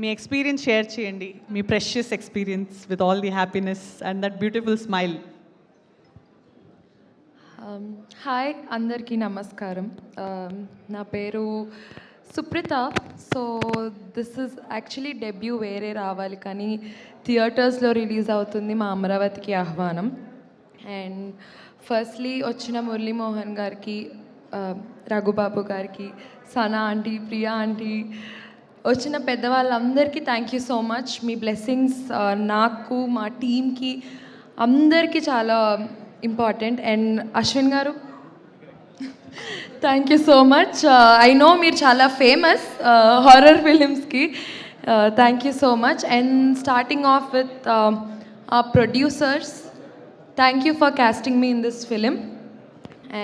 మీ experience share చేయండి, మీ precious experience with all the happiness and that beautiful smile. Hi, అందరికీ నమస్కారం. నా పేరు Supritha. So this is actually debut వేరే రావాలి, కానీ థియేటర్స్లో రిలీజ్ అవుతుంది మా అమరావతికి ఆహ్వానం. అండ్ ఫస్ట్లీ వచ్చిన మురళీమోహన్ గారికి, రఘుబాబు గారికి, సనా ఆంటీ, ప్రియా ఆంటీ, వచ్చిన పెద్దవాళ్ళందరికీ థ్యాంక్ యూ సో మచ్. మీ బ్లెస్సింగ్స్ నాకు, మా టీమ్కి అందరికీ చాలా ఇంపార్టెంట్. అండ్ అశ్విన్ గారు, thank you so much. I know మీరు చాలా ఫేమస్ హారర్ ఫిలిమ్స్కి. Thank you so much. And starting of with ఆ producers, thank you for casting me in this film.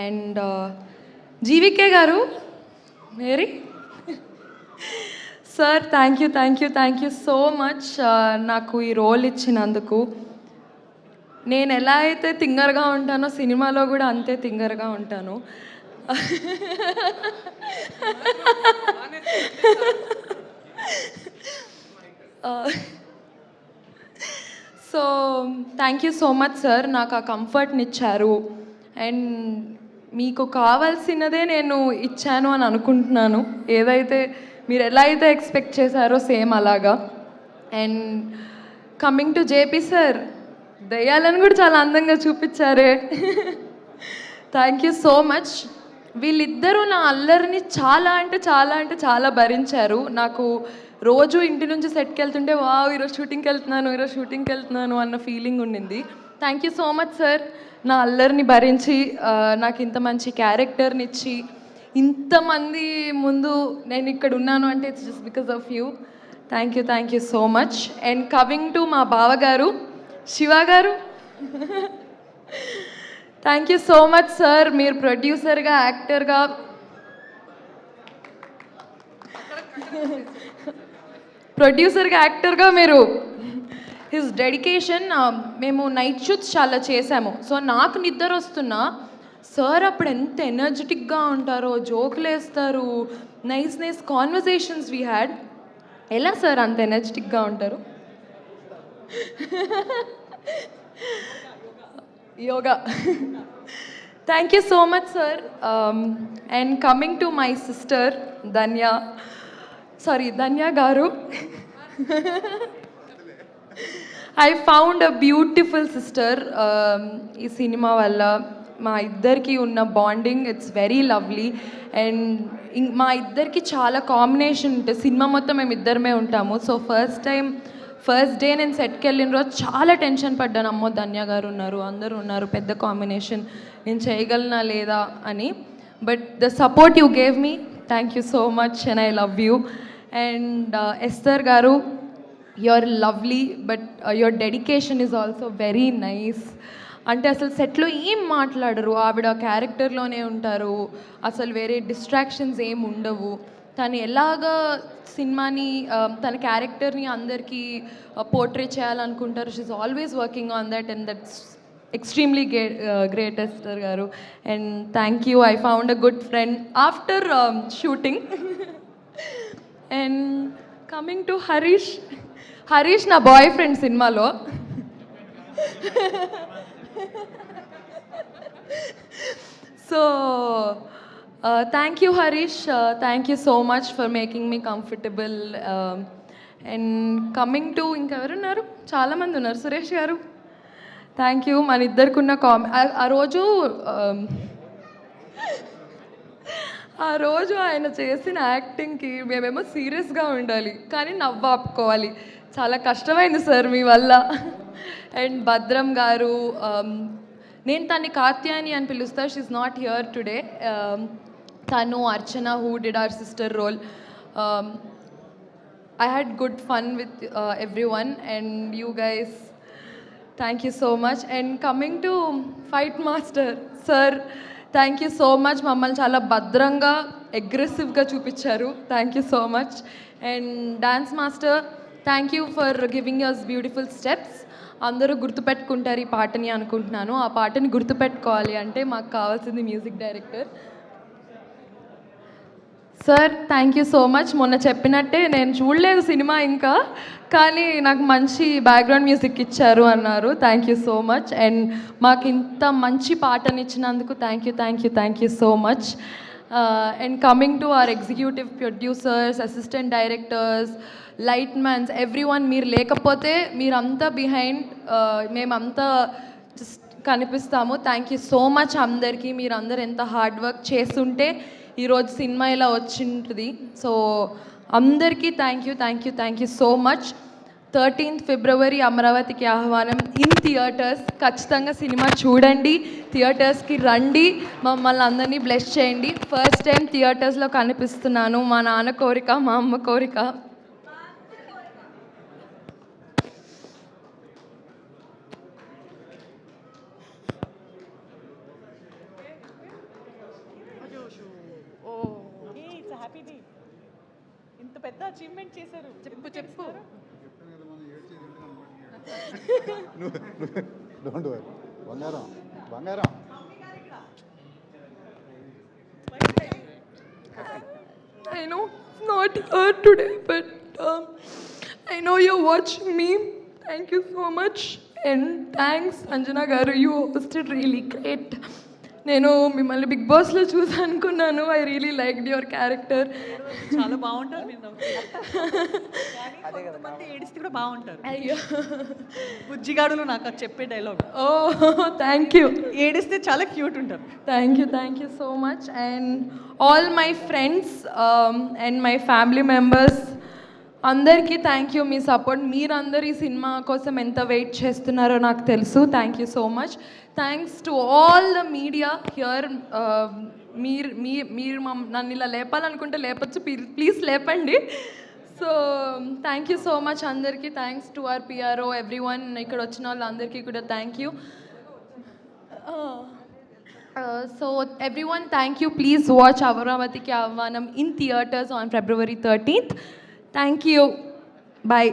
And GVK గారు, Mary sir, thank you so much నాకు ఈ role ఇచ్చినందుకు. నేను ఎలా అయితే థింగర్గా ఉంటానో సినిమాలో కూడా అంతే థింగర్గా ఉంటాను. So thank you so much sir, నాకు ఆ కంఫర్ట్ని ఇచ్చారు. అండ్ మీకు కావాల్సినదే నేను ఇచ్చాను అని అనుకుంటున్నాను. ఏదైతే మీరు ఎలా అయితే ఎక్స్పెక్ట్ చేశారో సేమ్ అలాగా. And coming to JP sir, దయ్యాలను కూడా చాలా అందంగా చూపించారే. Thank you so much. వీళ్ళిద్దరూ నా అల్లరిని చాలా భరించారు. నాకు రోజు ఇంటి నుంచి సెట్కి వెళ్తుంటే ఈరోజు షూటింగ్కి వెళ్తున్నాను అన్న ఫీలింగ్ ఉండింది. Thank you so much sir, నా అల్లరిని భరించి నాకు ఇంత మంచి క్యారెక్టర్ని ఇచ్చి, ఇంతమంది ముందు నేను ఇక్కడ ఉన్నాను అంటే it's just because of you. Thank you so much. And coming to మా బావగారు శివ గారు, thank you so much sir. మీరు ప్రొడ్యూసర్గా, యాక్టర్గా మీరు హిస్ డెడికేషన్. మేము నైట్ షూట్స్ చాలా చేశాము. సో నాకు నిద్ర వస్తున్నా సార్ అప్పుడు ఎంత ఎనర్జెటిక్గా ఉంటారో, జోకులు వేస్తారు, నైస్ కాన్వర్జేషన్స్ వీ హ్యాడ్. ఎలా సార్ అంత ఎనర్జెటిక్గా ఉంటారు? Yoga. Thank you so much sir. And coming to my sister Dhanya గారు, I found a beautiful sister. ఈ సినిమా వల్ల మా ఇద్దరికి ఉన్న bonding it's very lovely. And మా ఇద్దరికి చాలా కాంబినేషన్ ఉంటుంది. సినిమా మొత్తం మేము ఇద్దరమే ఉంటాము. సో ఫస్ట్ డే నేను సెట్కి వెళ్ళిన రోజు చాలా టెన్షన్ పడ్డాను. అమ్మో, ధన్య గారు ఉన్నారు, అందరూ ఉన్నారు, పెద్ద కాంబినేషన్, నేను చేయగలనా లేదా అని. But the support you gave me, thank you so much and I love you. And Esther గారు, you're lovely, but your dedication is also very nice. అంటే అసలు సెట్లో ఏం మాట్లాడరు, ఆవిడ క్యారెక్టర్లోనే ఉంటారు, అసలు వేరే డిస్ట్రాక్షన్స్ ఏం ఉండవు. తను ఎలాగా సినిమాని, తన క్యారెక్టర్ని అందరికీ పోర్ట్రే చేయాలనుకుంటారు. She's always working on that, and that's extremely great Esther గారు. And thank you, I found a good friend after shooting. And coming to Harish నా బాయ్ ఫ్రెండ్ సినిమాలో. So thank you Harish, thank you so much for making me comfortable. And coming to ఇంకెవరున్నారు, చాలామంది ఉన్నారు. సురేష్ గారు, thank you. మన ఇద్దరికి ఉన్న ఆ రోజు ఆయన చేసిన యాక్టింగ్కి మేమేమో సీరియస్గా ఉండాలి, కానీ నవ్వు ఆపుకోవాలి. చాలా కష్టమైంది సార్ మీ వల్ల. అండ్ భద్రం గారు, నేను తన్ని కాత్యాని అని పిలుస్తా, షీఈ్ నాట్ హియర్ టుడే. తను Archana, who did our sister role. I had good fun with everyone, and you guys, thank you so much. And coming to Fight Master sir, thank you so much. మమ్మల్ని చాలా భద్రంగా, అగ్రెసివ్గా చూపించారు. Thank you so much. And dance master, thank you for giving us beautiful steps. అందరూ గుర్తుపెట్టుకుంటారు ఈ పాటని అనుకుంటున్నాను. ఆ పాటని గుర్తుపెట్టుకోవాలి అంటే మాకు కావాల్సింది music director. Sir thank you so much. మొన్న చెప్పినట్టే నేను చూడలేదు సినిమా ఇంకా, కానీ నాకు మంచి బ్యాక్గ్రౌండ్ మ్యూజిక్ ఇచ్చారు అన్నారు. Thank you so much. And మాకు ఇంత మంచి పాటనిచ్చినందుకు thank you so much. And coming to our executive producers, assistant directors, light mans, everyone, మీరు లేకపోతే మీరంతా బిహైండ్, మేమంతా జస్ట్ కనిపిస్తాము. థ్యాంక్ యూ సో మచ్ అందరికీ. మీరందరూ ఎంత హార్డ్ వర్క్ చేస్తుంటే ఈరోజు సినిమా ఇలా వచ్చింటుంది. సో అందరికీ thank you so much. 13th February అమరావతికి ఆహ్వానం ఇన్ థియేటర్స్. ఖచ్చితంగా సినిమా చూడండి, థియేటర్స్కి రండి, మమ్మల్ని అందరినీ బ్లెస్ చేయండి. ఫస్ట్ టైం థియేటర్స్లో కనిపిస్తున్నాను. మా నాన్న కోరిక, మా అమ్మ కోరిక. ఇంత పెద్ద అచీవ్మెంట్ చేశారు. చెప్పు డోంట్ వరీ. బంగారం I know it's not here today, but I know you're watching me. Thank you so much. And thanks, Anjana garu. You hosted really great. నేను మిమ్మల్ని బిగ్ బాస్లో చూసి అనుకున్నాను. I really liked your character. చాలా బాగుంటారు మీరు. కొంతమంది ఏడిస్తే కూడా బాగుంటారు. అయ్యో, బుజ్జిగాడులో నాకు అది చెప్పే డైలాగ్. Oh thank you. ఏడిస్తే చాలా క్యూట్ ఉంటారు. Thank you so much. And all my friends and my family members అందరికీ థ్యాంక్ యూ. మీ సపోర్ట్, మీరందరూ ఈ సినిమా కోసం ఎంత వెయిట్ చేస్తున్నారో నాకు తెలుసు. Thank you so much. Thanks to all the media here. మీరు నన్ను ఇలా లేపాలనుకుంటే లేపచ్చు, ప్లీజ్ లేపండి. So thank you so much అందరికీ. Thanks to our PRO, everyone. ఇక్కడ వచ్చిన వాళ్ళందరికీ కూడా thank you. So everyone, thank you. Please watch Amaravatiki Ahvanam in theaters on February 13th. Thank you. Bye.